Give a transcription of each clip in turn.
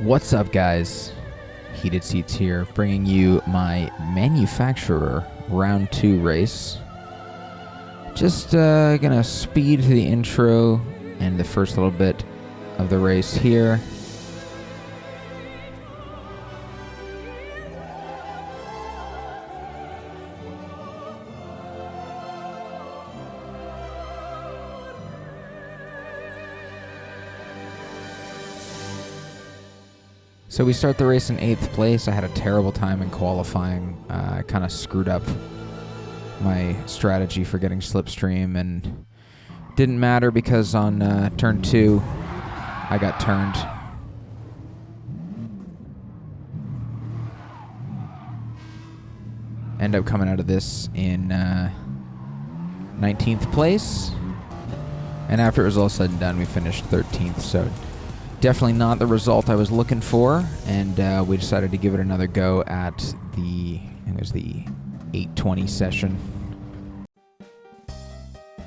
What's up, guys? Heated Seats here, bringing you my manufacturer round 2 race. Just gonna speed to the intro and the first little bit of the race here. So we start the race in 8th place. I had a terrible time in qualifying. I kind of screwed up my strategy for getting slipstream, and didn't matter because on turn 2, I got turned. End up coming out of this in 19th place. And after it was all said and done, we finished 13th, so definitely not the result I was looking for, and we decided to give it another go at the 820 session.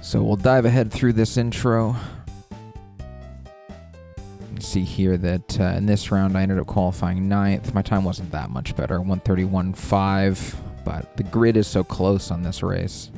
So we'll dive ahead through this intro. You can see here that in this round I ended up qualifying 9th. My time wasn't that much better, 1:31.5, but the grid is so close on this race.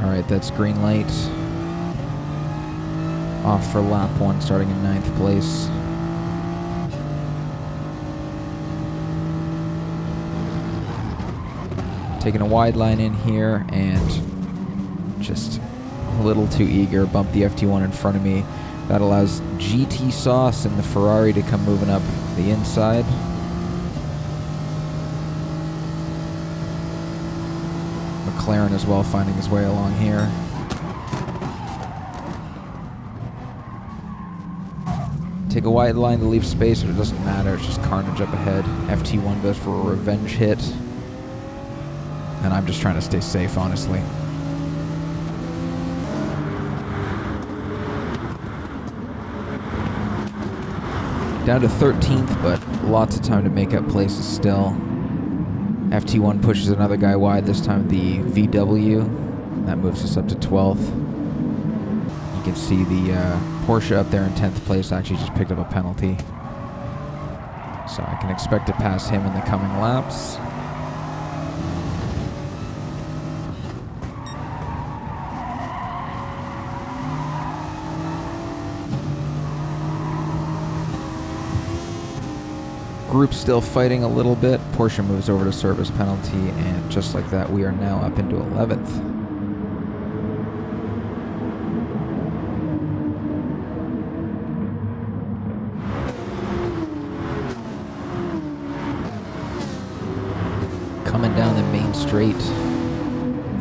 Alright, that's green light. Off for lap 1, starting in 9th place. Taking a wide line in here, and just a little too eager. Bump the FT1 in front of me. That allows GT Sauce and the Ferrari to come moving up the inside. McLaren as well, finding his way along here. Take a wide line to leave space, but it doesn't matter. It's just carnage up ahead. FT1 goes for a revenge hit. And I'm just trying to stay safe, honestly. Down to 13th, but lots of time to make up places still. FT1 pushes another guy wide, this time the VW. That moves us up to 12th. You can see the Porsche up there in 10th place actually just picked up a penalty. So I can expect to pass him in the coming laps. Group still fighting a little bit. Porsche moves over to service penalty, and just like that, we are now up into 11th. Coming down the main straight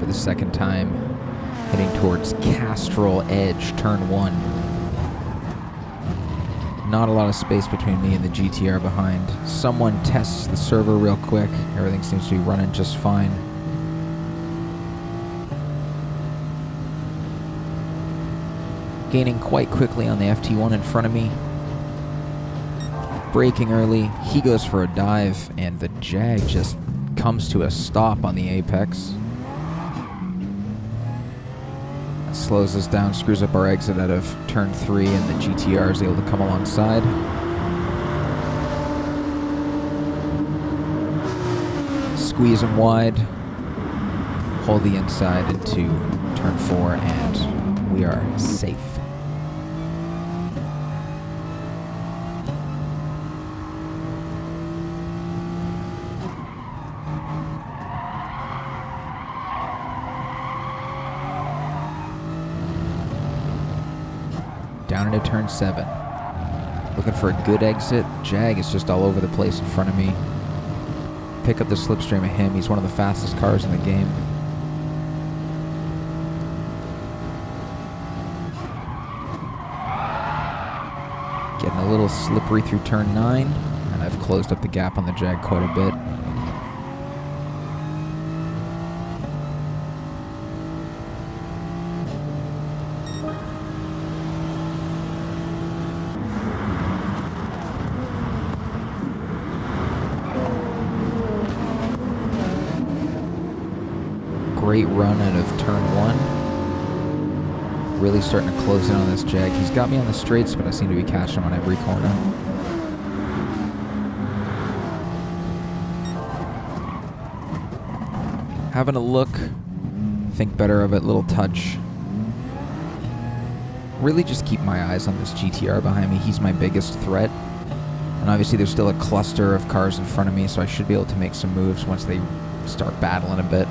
for the second time, heading towards Castrol Edge, turn 1. Not a lot of space between me and the GTR behind. Someone tests the server real quick. Everything seems to be running just fine. Gaining quite quickly on the FT1 in front of me. Braking early. He goes for a dive, and the Jag just comes to a stop on the apex. Slows us down, screws up our exit out of turn 3, and the GTR is able to come alongside. Squeeze him wide, hold the inside into turn 4, and we are safe. Down into turn 7. Looking for a good exit. Jag is just all over the place in front of me. Pick up the slipstream of him. He's one of the fastest cars in the game. Getting a little slippery through turn 9, and I've closed up the gap on the Jag quite a bit. great run out of turn 1. Really starting to close in on this Jag. He's got me on the straights, but I seem to be catching him on every corner. Having a look, think better of it, little touch. Really just keep my eyes on this GTR behind me. He's my biggest threat. And obviously there's still a cluster of cars in front of me, so I should be able to make some moves once they start battling a bit.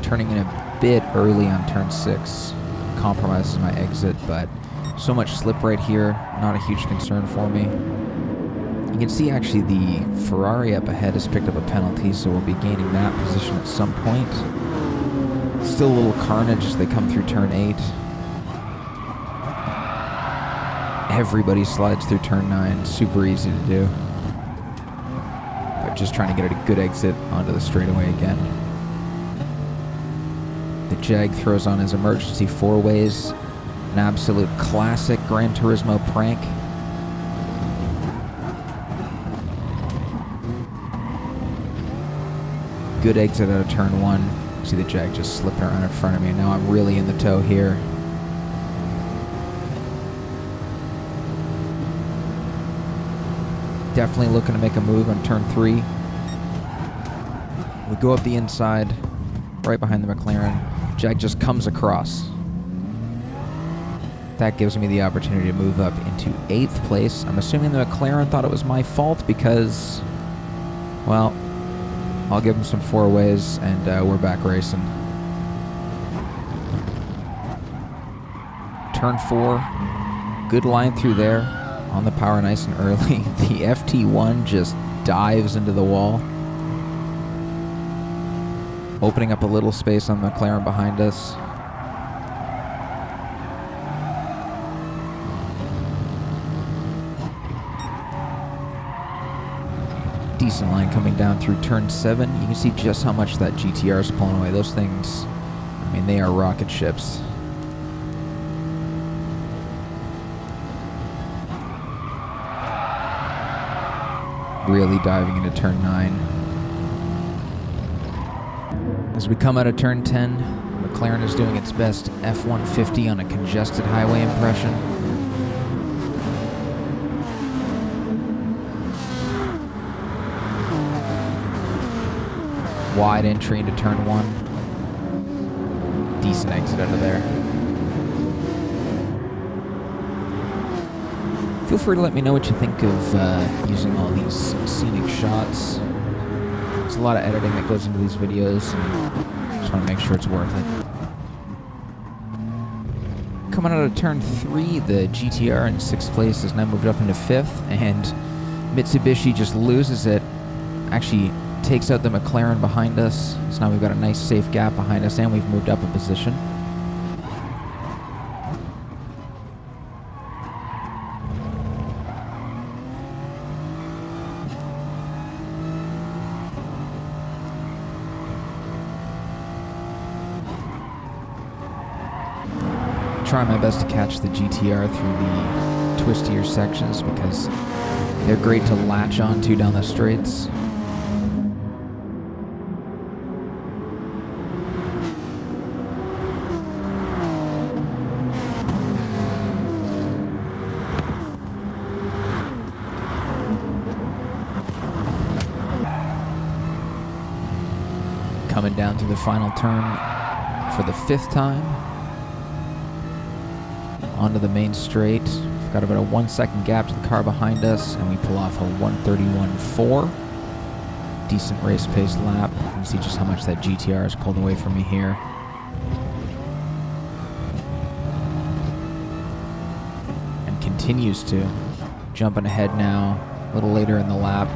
Turning in a bit early on turn 6 compromises my exit, but so much slip right here, not a huge concern for me. You can see actually the Ferrari up ahead has picked up a penalty, so we'll be gaining that position at some point. Still a little carnage as they come through turn 8. Everybody slides through turn 9, super easy to do. But just trying to get a good exit onto the straightaway again. The Jag throws on his emergency 4-ways. An absolute classic Gran Turismo prank. Good exit out of turn 1. See the Jag just slipping around in front of me. Now I'm really in the tow here. Definitely looking to make a move on turn 3. We go up the inside, right behind the McLaren. Jag just comes across. That gives me the opportunity to move up into 8th place. I'm assuming the McLaren thought it was my fault because, well, I'll give him some 4-ways and we're back racing. Turn 4, good line through there, on the power nice and early. The FT1 just dives into the wall, opening up a little space on the McLaren behind us. Decent line coming down through turn 7. You can see just how much that GTR is pulling away. Those things, I mean, they are rocket ships. Really diving into turn 9. As we come out of turn 10, McLaren is doing its best F-150 on a congested highway impression. Wide entry into turn 1. Decent exit out of there. Feel free to let me know what you think of using all these scenic shots. There's a lot of editing that goes into these videos, and just want to make sure it's worth it. Coming out of turn 3, the GTR in 6th place has now moved up into 5th, and Mitsubishi just loses it. Actually takes out the McLaren behind us. So now we've got a nice safe gap behind us, and we've moved up a position. Try my best to catch the GTR through the twistier sections because they're great to latch onto down the straights. Coming down to the final turn for the 5th time. Onto the main straight. We've got about a 1-second gap to the car behind us, and we pull off a 1:31.4. Decent race pace lap. You can see just how much that GTR has pulled away from me here. And continues to. Jumping ahead now, a little later in the lap.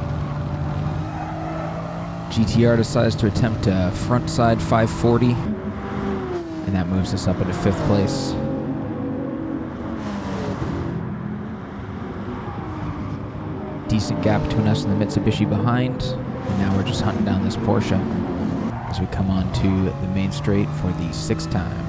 GTR decides to attempt a front side 540, and that moves us up into 5th place. Decent gap between us and the Mitsubishi behind. And now we're just hunting down this Porsche as we come on to the main straight for the 6th time.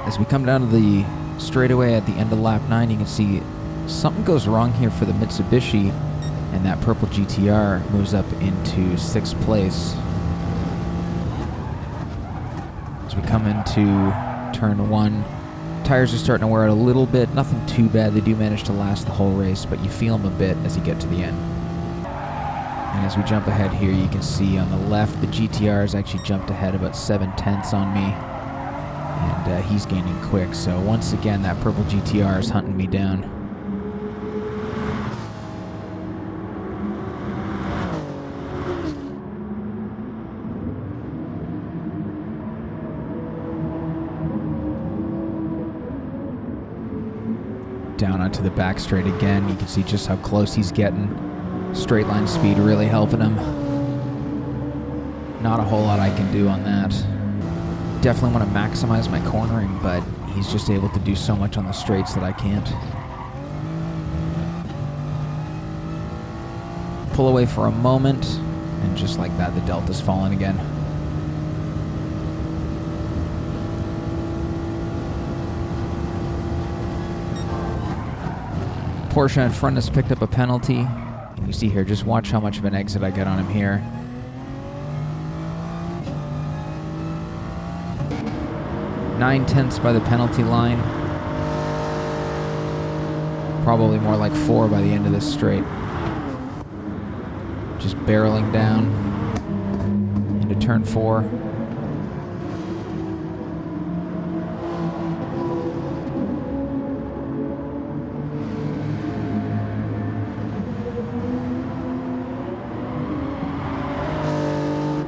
As we come down to the straightaway at the end of lap 9, you can see something goes wrong here for the Mitsubishi, and that purple GTR moves up into 6th place. As we come into turn 1, tires are starting to wear out a little bit. Nothing too bad. They do manage to last the whole race, but you feel them a bit as you get to the end. And as we jump ahead here, you can see on the left, the GTR has actually jumped ahead about 7/10 on me. And he's gaining quick, so once again that purple GTR is hunting me down. Down onto the back straight again, you can see just how close he's getting. Straight line speed really helping him. Not a whole lot I can do on that. Definitely want to maximize my cornering, but he's just able to do so much on the straights that I can't. Pull away for a moment, and just like that, the Delta's fallen again. Porsche in front has picked up a penalty. And you see here, just watch how much of an exit I get on him here. 9/10 by the penalty line. Probably more like 4 by the end of this straight. Just barreling down into turn 4.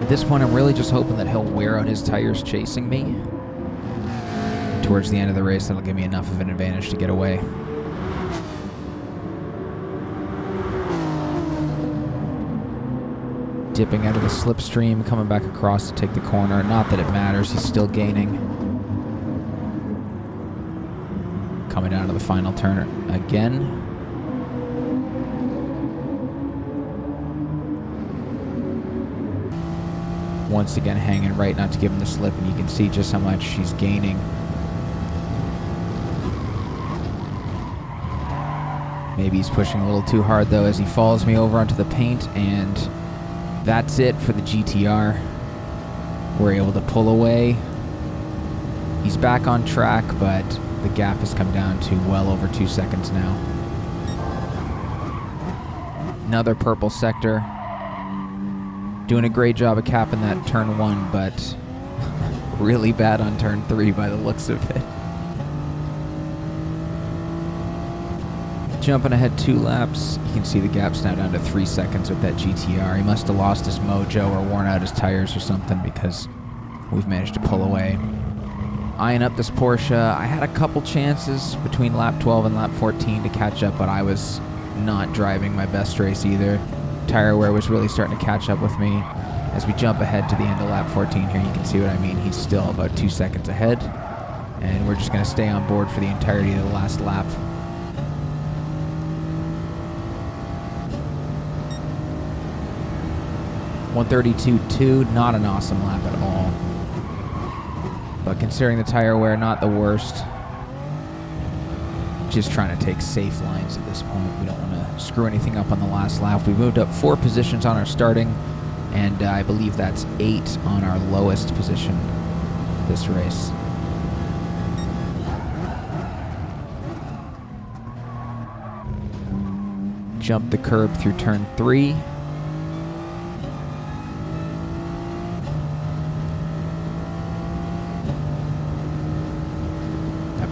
At this point, I'm really just hoping that he'll wear out his tires chasing me. Towards the end of the race, that'll give me enough of an advantage to get away. Dipping out of the slipstream, coming back across to take the corner. Not that it matters, he's still gaining. Coming down to the final turn again. Once again hanging right, not to give him the slip, and you can see just how much he's gaining. Maybe he's pushing a little too hard though as he follows me over onto the paint, and that's it for the GTR. We're able to pull away. He's back on track, but the gap has come down to well over 2 seconds now. Another purple sector. Doing a great job of capping that turn 1, but really bad on turn 3 by the looks of it. Jumping ahead 2 laps, you can see the gap's now down to 3 seconds with that GTR. He must have lost his mojo or worn out his tires or something, because we've managed to pull away. Eyeing up this Porsche, I had a couple chances between lap 12 and lap 14 to catch up, but I was not driving my best race either. Tire wear was really starting to catch up with me. As we jump ahead to the end of lap 14 here, you can see what I mean. He's still about 2 seconds ahead, and we're just going to stay on board for the entirety of the last lap. .132.2, not an awesome lap at all. But considering the tire wear, not the worst. Just trying to take safe lines at this point. We don't want to screw anything up on the last lap. We moved up 4 positions on our starting, and I believe that's 8 on our lowest position this race. Jump the curb through turn 3.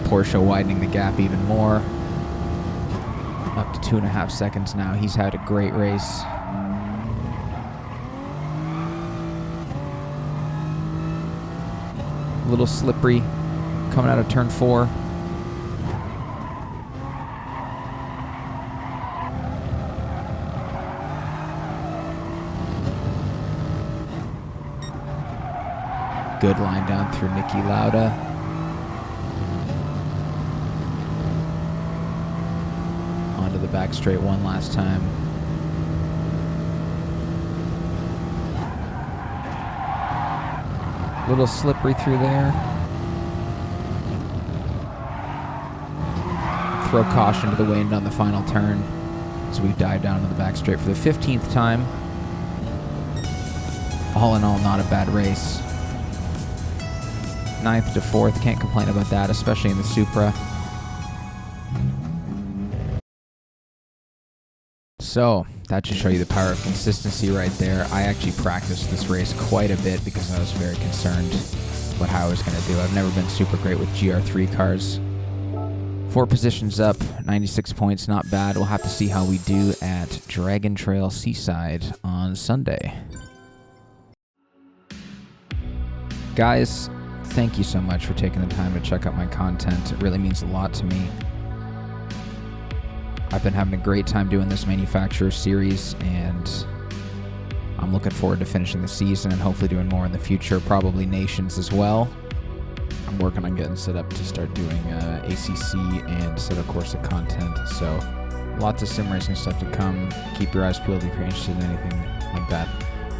Porsche widening the gap even more. Up to 2.5 seconds now. He's had a great race. A little slippery coming out of turn 4. Good line down through Niki Lauda. Onto the back straight one last time. Little slippery through there. Throw caution to the wind on the final turn as we dive down to the back straight for the 15th time. All in all, not a bad race. 9th to 4th, can't complain about that, especially in the Supra. So, that should show you the power of consistency right there. I actually practiced this race quite a bit because I was very concerned about how I was going to do. I've never been super great with GR3 cars. 4 positions up, 96 points, not bad. We'll have to see how we do at Dragon Trail Seaside on Sunday. Guys, thank you so much for taking the time to check out my content. It really means a lot to me. I've been having a great time doing this manufacturer series, and I'm looking forward to finishing the season and hopefully doing more in the future, probably Nations as well. I'm working on getting set up to start doing ACC and Assetto Corsa content, so lots of sim racing stuff to come. Keep your eyes peeled if you're interested in anything like that.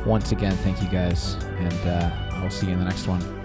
Once again, thank you guys, and I'll see you in the next one.